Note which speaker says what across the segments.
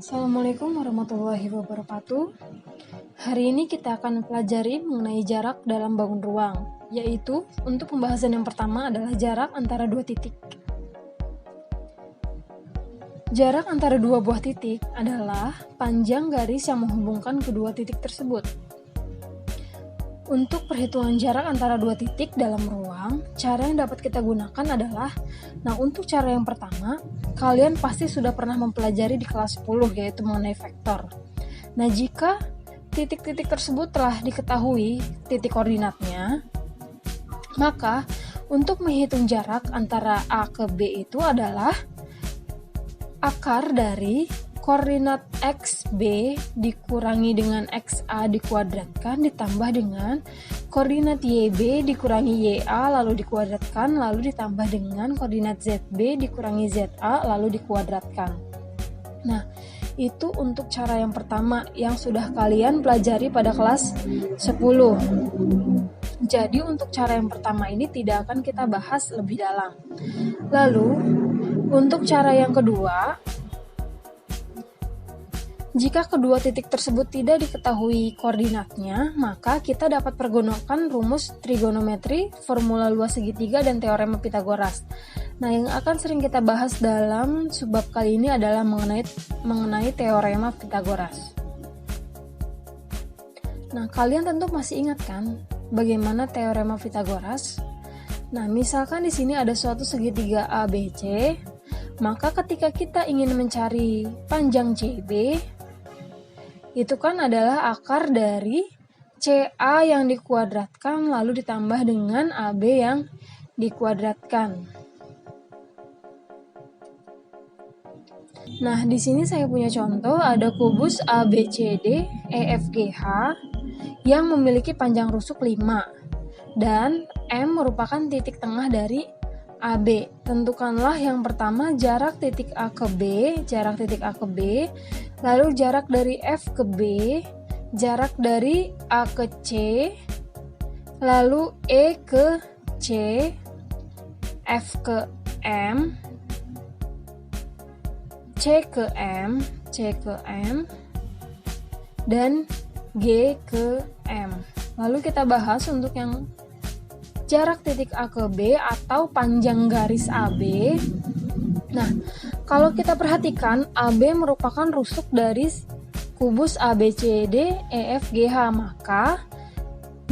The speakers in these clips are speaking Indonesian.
Speaker 1: Assalamualaikum warahmatullahi wabarakatuh. Hari ini kita akan mempelajari mengenai jarak dalam bangun ruang, yaitu untuk pembahasan yang pertama adalah jarak antara dua titik. Jarak antara dua buah titik adalah panjang garis yang menghubungkan kedua titik tersebut. Untuk perhitungan jarak antara dua titik dalam ruang, cara yang dapat kita gunakan adalah, untuk cara yang pertama, kalian pasti sudah pernah mempelajari di kelas 10 yaitu mengenai vektor. Jika titik-titik tersebut telah diketahui titik koordinatnya, maka untuk menghitung jarak antara A ke B itu adalah akar dari koordinat XB dikurangi dengan XA dikuadratkan ditambah dengan koordinat YB dikurangi YA lalu dikuadratkan lalu ditambah dengan koordinat ZB dikurangi ZA lalu dikuadratkan. Itu untuk cara yang pertama yang sudah kalian pelajari pada kelas 10. Jadi untuk cara yang pertama ini tidak akan kita bahas lebih dalam. Lalu untuk cara yang kedua, jika kedua titik tersebut tidak diketahui koordinatnya, maka kita dapat pergunakan rumus trigonometri, formula luas segitiga, dan teorema Pitagoras. Yang akan sering kita bahas dalam subbab kali ini adalah mengenai teorema Pitagoras. Kalian tentu masih ingat kan bagaimana teorema Pitagoras? Misalkan di sini ada suatu segitiga ABC, maka ketika kita ingin mencari panjang CB, itu kan adalah akar dari CA yang dikuadratkan lalu ditambah dengan AB yang dikuadratkan. Di sini saya punya contoh ada kubus ABCD EFGH yang memiliki panjang rusuk 5 dan M merupakan titik tengah dari AB. Tentukanlah yang pertama jarak titik A ke B, lalu jarak dari F ke B, jarak dari A ke C, lalu E ke C, F ke M, C ke M, dan G ke M. Lalu kita bahas untuk yang jarak titik A ke B atau panjang garis AB. Kalau kita perhatikan, AB merupakan rusuk dari kubus ABCD EFGH, maka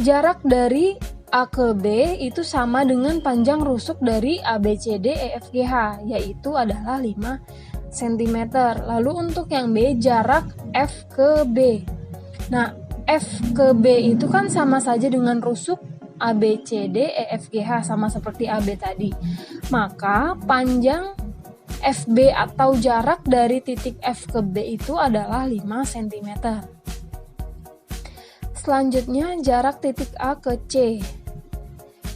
Speaker 1: jarak dari A ke B itu sama dengan panjang rusuk dari ABCD EFGH, yaitu adalah 5 cm. Lalu untuk yang B, jarak F ke B. F ke B itu kan sama saja dengan rusuk ABCD EFGH, sama seperti AB tadi. Maka panjang FB atau jarak dari titik F ke B itu adalah 5 cm. Selanjutnya jarak titik A ke C.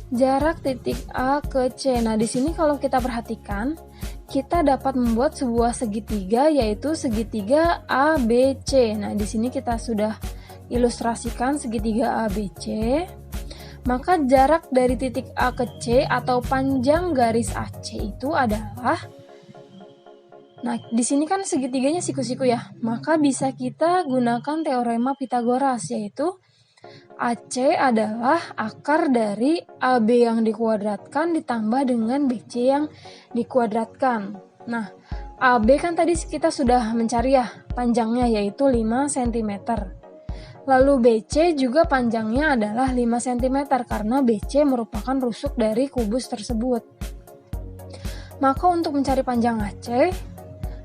Speaker 1: Jarak titik A ke C. Di sini kalau kita perhatikan, kita dapat membuat sebuah segitiga yaitu segitiga ABC. Di sini kita sudah ilustrasikan segitiga ABC. Maka jarak dari titik A ke C atau panjang garis AC itu adalah, di sini kan segitiganya siku-siku ya, maka bisa kita gunakan teorema Pitagoras, yaitu AC adalah akar dari AB yang dikuadratkan ditambah dengan BC yang dikuadratkan. AB kan tadi kita sudah mencari ya panjangnya, yaitu 5 cm. Lalu BC juga panjangnya adalah 5 cm karena BC merupakan rusuk dari kubus tersebut. Maka untuk mencari panjang AC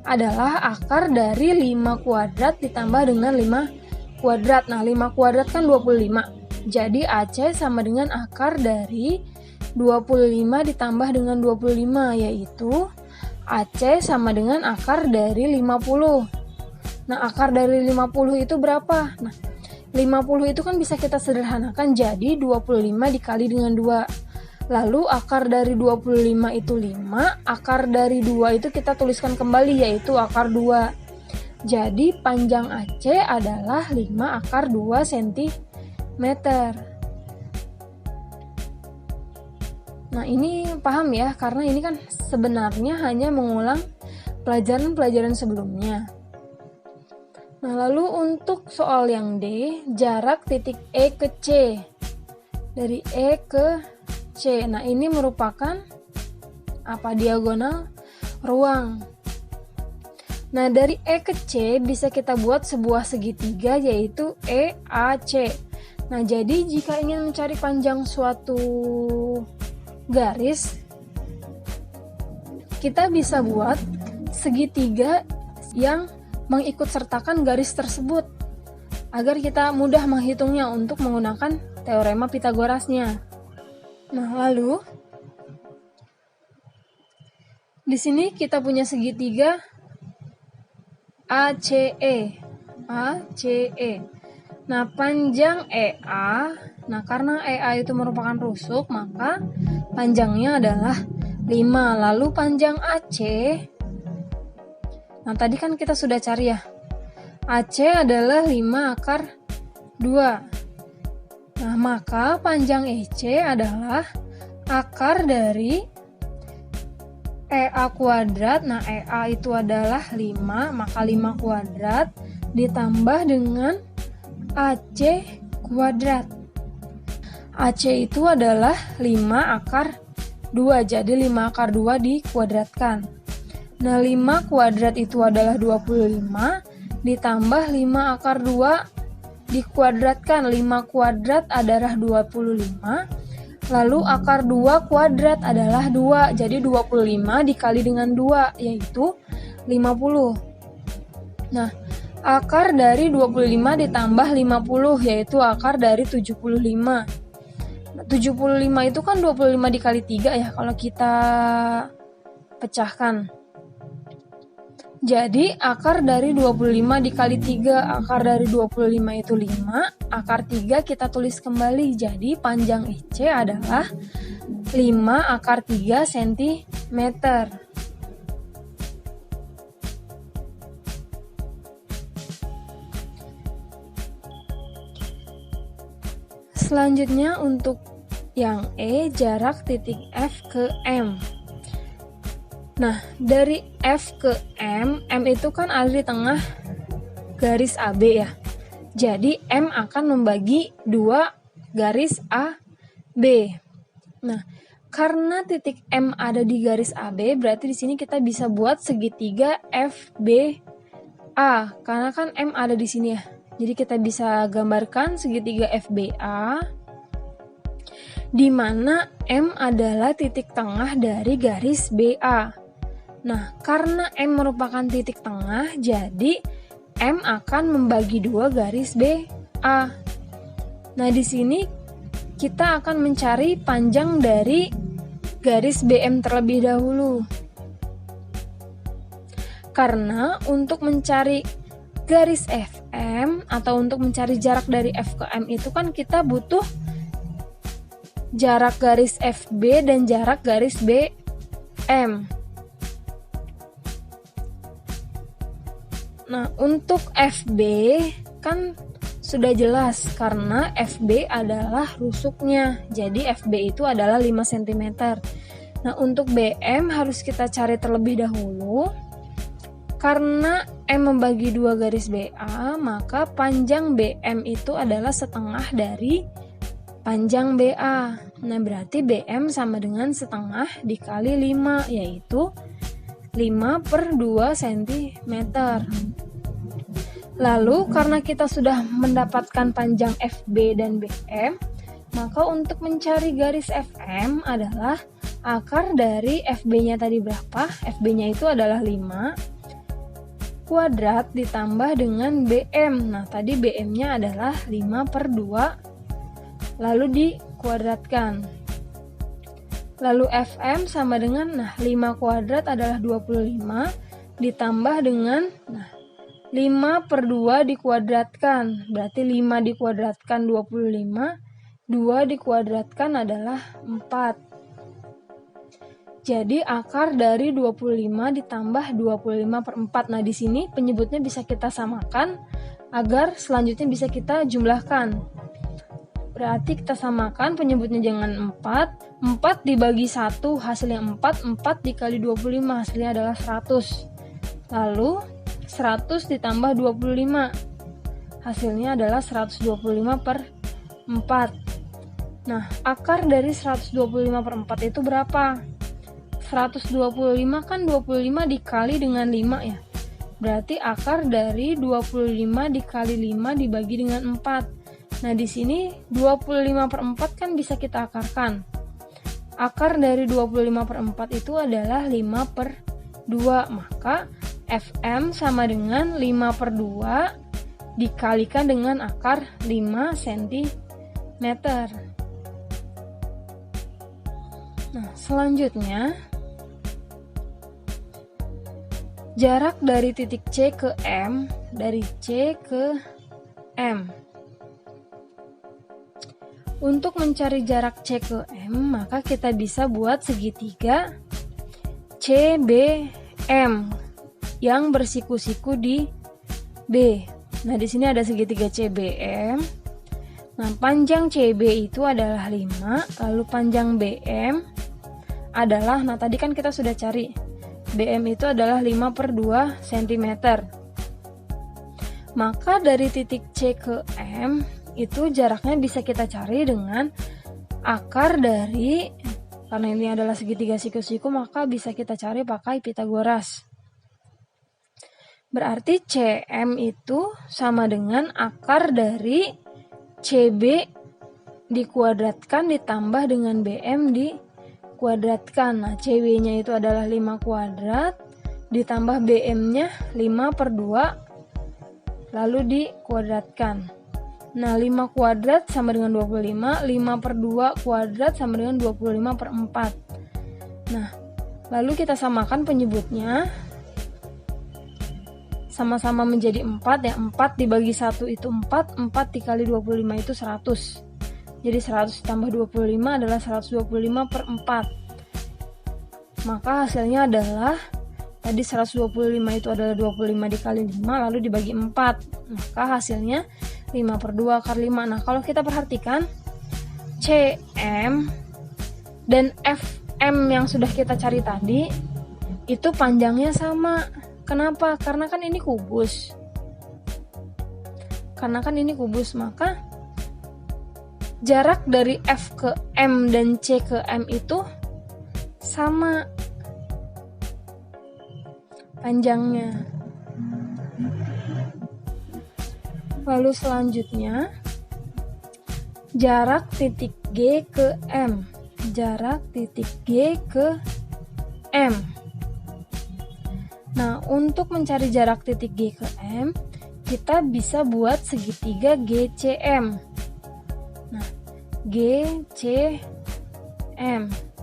Speaker 1: adalah akar dari 5 kuadrat ditambah dengan 5 kuadrat. 5 kuadrat kan 25. Jadi AC sama dengan akar dari 25 ditambah dengan 25, yaitu AC sama dengan akar dari 50. Akar dari 50 itu berapa? 50 itu kan bisa kita sederhanakan jadi 25 dikali dengan 2. Lalu akar dari 25 itu 5, akar dari 2 itu kita tuliskan kembali yaitu akar 2. Jadi panjang AC adalah 5 akar 2 cm. Ini paham ya, karena ini kan sebenarnya hanya mengulang pelajaran-pelajaran sebelumnya. Nah, lalu untuk soal yang D, jarak titik E ke C. Dari E ke C. Nah, ini merupakan diagonal ruang. Nah, dari E ke C bisa kita buat sebuah segitiga yaitu EAC. Nah, jadi jika ingin mencari panjang suatu garis, kita bisa buat segitiga yang mengikut sertakan garis tersebut agar kita mudah menghitungnya untuk menggunakan teorema Pitagorasnya. Nah, lalu di sini kita punya segitiga ACE. Nah, panjang EA. Nah, karena EA itu merupakan rusuk, maka panjangnya adalah 5. Lalu panjang AC. Nah, tadi kan kita sudah cari ya. AC adalah 5 akar 2. Nah, maka panjang EC adalah akar dari EA kuadrat. Nah, EA itu adalah 5, maka 5 kuadrat ditambah dengan AC kuadrat. AC itu adalah 5 akar 2, jadi 5 akar 2 dikuadratkan. Nah, 5 kuadrat itu adalah 25, ditambah 5 akar 2 dikuadratkan. 5 kuadrat adalah 25, lalu akar 2 kuadrat adalah 2, jadi 25 dikali dengan 2, yaitu 50. Nah, akar dari 25 ditambah 50, yaitu akar dari 75. Nah, 75 itu kan 25 dikali 3 ya, kalau kita pecahkan. Jadi akar dari 25 dikali 3, akar dari 25 itu 5, akar 3 kita tulis kembali. Jadi panjang EC adalah 5 akar 3 cm. Selanjutnya untuk yang E, jarak titik F ke M. Nah, dari F ke M itu kan ada di tengah garis AB ya. Jadi M akan membagi 2 garis AB. Nah, karena titik M ada di garis AB, berarti di sini kita bisa buat segitiga FBA. Karena kan M ada di sini ya. Jadi kita bisa gambarkan segitiga FBA, di mana M adalah titik tengah dari garis BA. Nah, karena M merupakan titik tengah, jadi M akan membagi 2 garis BA. Nah, di sini kita akan mencari panjang dari garis BM terlebih dahulu. Karena untuk mencari garis FM atau untuk mencari jarak dari F ke M itu kan kita butuh jarak garis FB dan jarak garis BM. Nah, untuk FB kan sudah jelas karena FB adalah rusuknya. Jadi FB itu adalah 5 cm. Nah, untuk BM harus kita cari terlebih dahulu. Karena M membagi 2 garis BA, maka panjang BM itu adalah setengah dari panjang BA. Nah, berarti BM sama dengan setengah dikali 5, yaitu 5/2 cm. Lalu karena kita sudah mendapatkan panjang FB dan BM, maka untuk mencari garis FM adalah akar dari FB-nya tadi berapa? FB-nya itu adalah 5 kuadrat ditambah dengan BM. Nah, tadi BM-nya adalah 5/2, lalu dikuadratkan. Lalu FM sama dengan 5 kuadrat adalah 25 ditambah dengan 5/2 dikuadratkan. Berarti 5 dikuadratkan 25, 2 dikuadratkan adalah 4. Jadi akar dari 25 ditambah 25/4. Nah, di sini penyebutnya bisa kita samakan agar selanjutnya bisa kita jumlahkan. Berarti kita samakan penyebutnya dengan 4. 4 dibagi 1 hasilnya 4. 4 dikali 25 hasilnya adalah 100. Lalu 100 ditambah 25. Hasilnya adalah 125 per 4. Nah, akar dari 125 per 4 itu berapa? 125 kan 25 dikali dengan 5 ya. Berarti akar dari 25 dikali 5 dibagi dengan 4. Nah, di sini 25 per 4 kan bisa kita akarkan. Akar dari 25 per 4 itu adalah 5 per 2. Maka Fm sama dengan 5 per 2 dikalikan dengan akar 5 cm. Nah, selanjutnya jarak dari titik C ke M, dari C ke M. Untuk mencari jarak C ke M, maka kita bisa buat segitiga CBM yang bersiku-siku di B. Nah, di sini ada segitiga CBM. Nah, panjang CB itu adalah 5, lalu panjang BM adalah, nah tadi kan kita sudah cari, BM itu adalah 5 per 2 cm. Maka dari titik C ke M, itu jaraknya bisa kita cari dengan akar dari, karena ini adalah segitiga siku-siku, maka bisa kita cari pakai Pitagoras. Berarti CM itu sama dengan akar dari CB dikuadratkan ditambah dengan BM dikuadratkan. Nah, CB-nya itu adalah 5 kuadrat ditambah BM-nya 5 per 2 lalu dikuadratkan. Nah, 5 kuadrat sama dengan 25, 5 per 2 kuadrat sama dengan 25 per 4. Nah, lalu kita samakan penyebutnya. Sama-sama menjadi 4 ya, 4 dibagi 1 itu 4, 4 dikali 25 itu 100. Jadi 100 tambah 25 adalah 125 per 4. Maka hasilnya adalah, tadi 125 itu adalah 25 dikali 5 lalu dibagi 4. Maka hasilnya 5 per 2 akar 5. Nah, kalau kita perhatikan CM dan FM yang sudah kita cari tadi itu panjangnya sama. Kenapa? Karena kan ini kubus. Maka jarak dari F ke M dan C ke M itu sama panjangnya. Lalu selanjutnya jarak titik G ke M. Jarak titik G ke M. Nah, untuk mencari jarak titik G ke M, kita bisa buat segitiga GCM. Nah, GCM.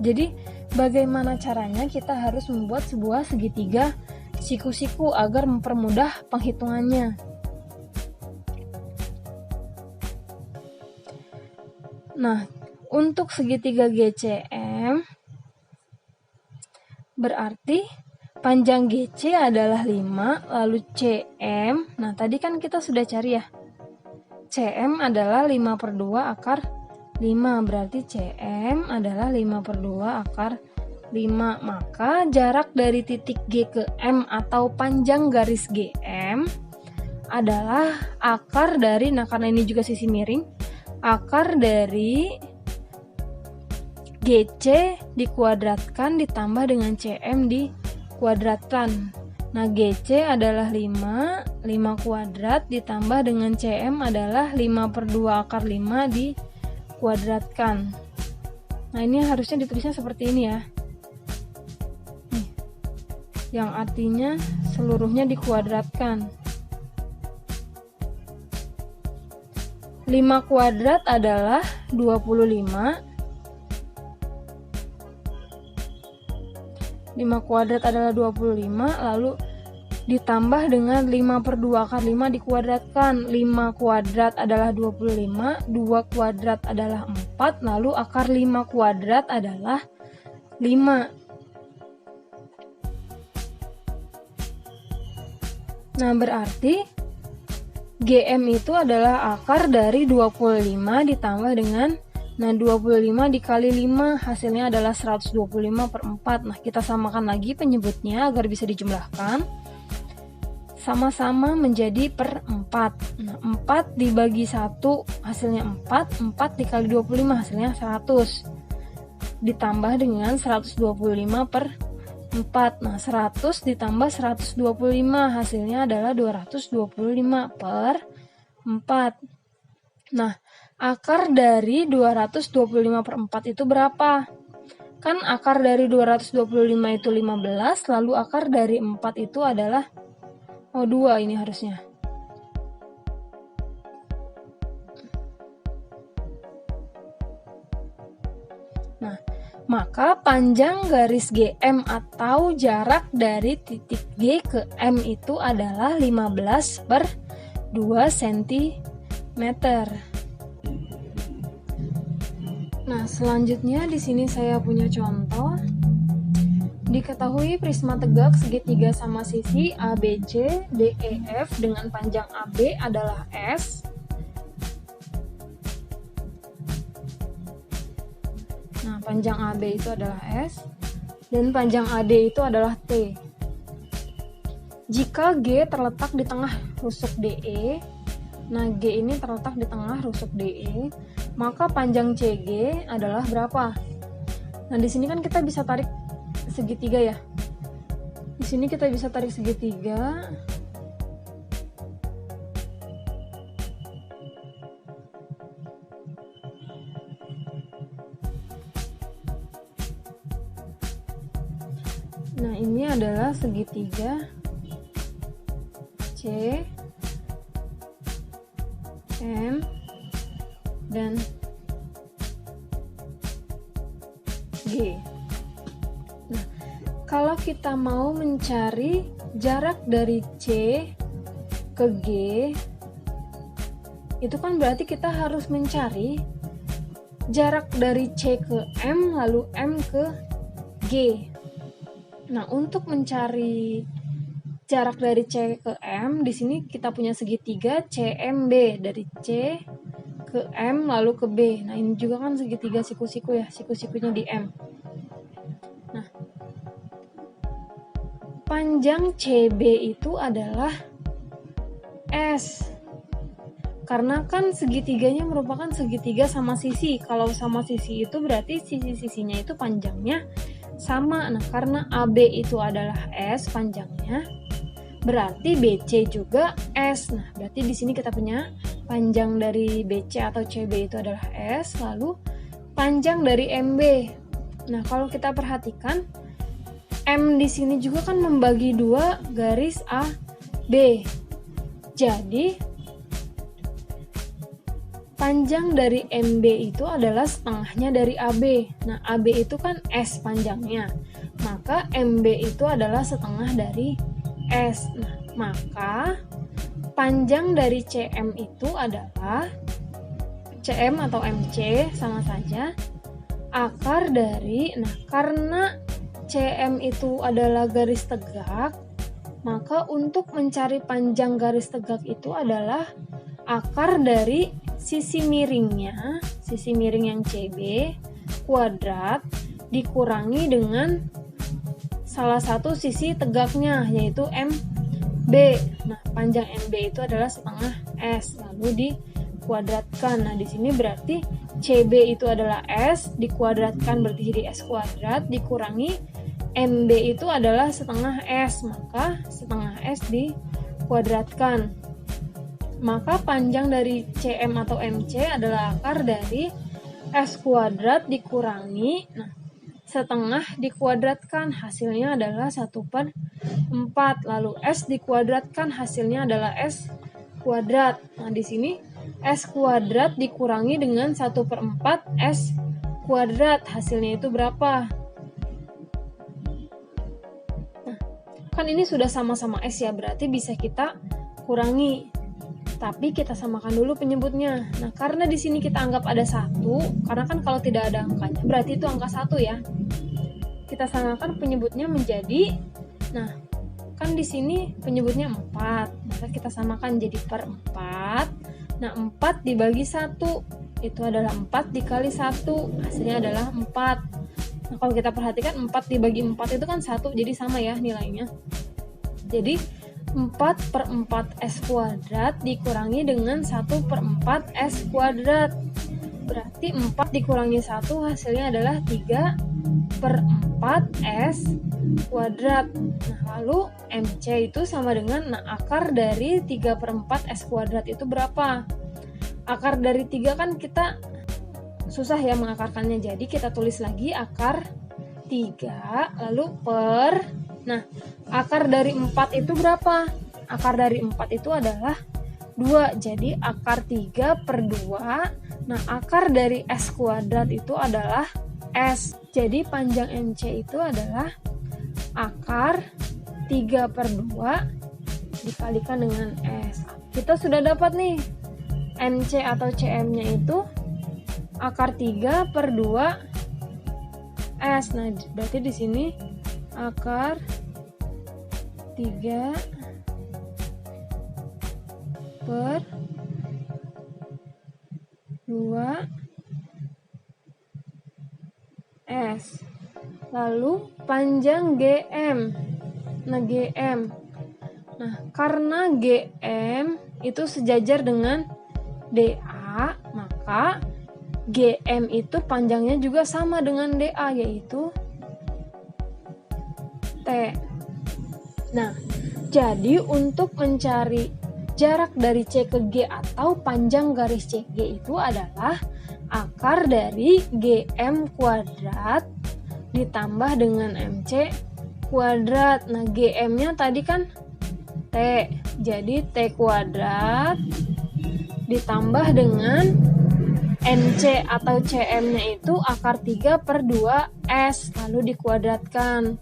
Speaker 1: Jadi, bagaimana caranya? Kita harus membuat sebuah segitiga siku-siku agar mempermudah penghitungannya. Nah, untuk segitiga GCM berarti panjang GC adalah 5, lalu CM. Nah, tadi kan kita sudah cari ya. CM adalah 5 per 2 akar 5, berarti CM adalah 5 per 2 akar 5. Maka jarak dari titik G ke M atau panjang garis GM adalah akar dari, nah karena ini juga sisi miring, akar dari GC dikuadratkan ditambah dengan CM dikuadratkan. Nah, GC adalah 5 kuadrat ditambah dengan CM adalah 5 per 2 akar 5 dikuadratkan. Nah, ini harusnya ditulisnya seperti ini ya. Nih, yang artinya seluruhnya dikuadratkan. 5 kuadrat adalah 25. 5 kuadrat adalah 25, lalu ditambah dengan 5 per 2 akar 5 dikuadratkan. 5 kuadrat adalah 25, 2 kuadrat adalah 4, lalu akar 5 kuadrat adalah 5. Nah, berarti GM itu adalah akar dari 25 ditambah dengan, nah 25 dikali 5 hasilnya adalah 125 per 4. Nah, kita samakan lagi penyebutnya agar bisa dijumlahkan. sama-sama menjadi per 4. Nah, 4 dibagi 1 hasilnya 4, 4 dikali 25 hasilnya 100. Ditambah dengan 125 per 4. Nah, 100 ditambah 125 hasilnya adalah 225 per 4. Nah, akar dari 225 per 4 itu berapa? Kan akar dari 225 itu 15, lalu akar dari 4 itu adalah 2 ini harusnya. Nah, maka panjang garis GM atau jarak dari titik G ke M itu adalah 15 per 2 cm. Nah, selanjutnya di sini saya punya contoh. Diketahui prisma tegak segitiga sama sisi ABC, DEF dengan panjang AB adalah S. Nah, panjang AB itu adalah S dan panjang AD itu adalah T. Jika G terletak di tengah rusuk DE, nah G ini terletak di tengah rusuk DE, maka panjang CG adalah berapa? Nah, di sini kan kita bisa tarik segitiga ya. Di sini kita bisa tarik segitiga. Nah, ini adalah segitiga C, M, dan G. Nah, kalau kita mau mencari jarak dari C ke G, itu kan berarti kita harus mencari jarak dari C ke M lalu M ke G. Nah, untuk mencari jarak dari C ke M, di sini kita punya segitiga CMB dari C ke M lalu ke B. Nah, ini juga kan segitiga siku-siku ya, siku-sikunya di M. Nah, panjang CB itu adalah S. Karena kan segitiganya merupakan segitiga sama sisi. Kalau sama sisi itu berarti sisi-sisinya itu panjangnya sama. Nah, karena AB itu adalah S panjangnya, berarti BC juga S. Nah, berarti di sini kita punya panjang dari BC atau CB itu adalah S, lalu panjang dari MB. Nah, kalau kita perhatikan, M di sini juga kan membagi dua garis AB. Jadi panjang dari MB itu adalah setengahnya dari AB. Nah, AB itu kan S panjangnya, maka MB itu adalah setengah dari S. Nah, maka panjang dari CM itu adalah CM atau MC sama saja akar dari, nah karena CM itu adalah garis tegak, maka untuk mencari panjang garis tegak itu adalah akar dari sisi miringnya, sisi miring yang CB kuadrat dikurangi dengan salah satu sisi tegaknya yaitu MB. Nah, panjang MB itu adalah setengah S lalu dikuadratkan. Nah, di sini berarti CB itu adalah S dikuadratkan berarti jadi S kuadrat dikurangi MB itu adalah setengah S, maka setengah S dikuadratkan. Maka panjang dari CM atau MC adalah akar dari S kuadrat dikurangi, nah, setengah dikuadratkan hasilnya adalah 1/4. Lalu S dikuadratkan hasilnya adalah S kuadrat. Nah, di sini S kuadrat dikurangi dengan 1/4 S kuadrat. Hasilnya itu berapa? Nah, kan ini sudah sama-sama S ya, berarti bisa kita kurangi. Tapi kita samakan dulu penyebutnya. Nah, karena di sini kita anggap ada 1, karena kan kalau tidak ada angkanya, berarti itu angka 1 ya. Kita samakan penyebutnya menjadi, nah, kan di sini penyebutnya 4, maka kita samakan jadi per 4. Nah, 4 dibagi 1, itu adalah 4 dikali 1, hasilnya adalah 4. Nah, kalau kita perhatikan 4 dibagi 4 itu kan 1, jadi sama ya nilainya. Jadi, 4/4 S kuadrat dikurangi dengan 1/4 S kuadrat. Berarti 4 dikurangi 1 hasilnya adalah 3/4 S kuadrat. Nah, lalu MC itu sama dengan, akar dari 3/4 S kuadrat itu berapa? Akar dari 3 kan kita susah ya mengakarkannya, jadi kita tulis lagi akar 3 lalu per, akar dari 4 itu berapa? Akar dari 4 itu adalah 2, jadi akar 3/2. Akar dari S kuadrat itu adalah S, jadi panjang MC itu adalah akar 3/2 dikalikan dengan S. Kita sudah dapat nih MC atau CM-nya itu akar 3/2 S. Nah, berarti di sini akar 3/2 S. Lalu panjang GM. GM. Karena GM itu sejajar dengan DA, maka GM itu panjangnya juga sama dengan DA, yaitu T. Jadi untuk mencari jarak dari C ke G atau panjang garis CG itu adalah akar dari GM kuadrat ditambah dengan MC kuadrat. GM-nya tadi kan T, jadi T kuadrat ditambah dengan MC atau CM-nya itu akar 3/2 S, lalu dikuadratkan.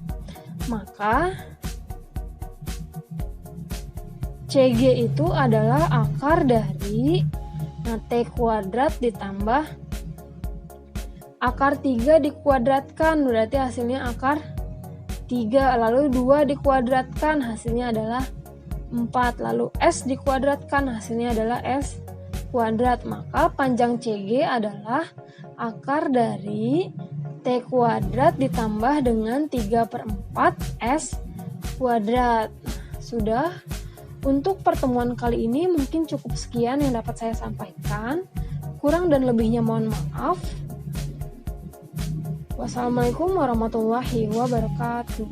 Speaker 1: Maka CG itu adalah akar dari T kuadrat ditambah akar 3 dikuadratkan, berarti hasilnya akar 3, lalu 2 dikuadratkan, hasilnya adalah 4, lalu S dikuadratkan, hasilnya adalah S kuadrat. Maka panjang CG adalah akar dari T kuadrat ditambah dengan 3/4 S kuadrat. Sudah. Untuk pertemuan kali ini mungkin cukup sekian yang dapat saya sampaikan. Kurang dan lebihnya mohon maaf. Wassalamualaikum warahmatullahi wabarakatuh.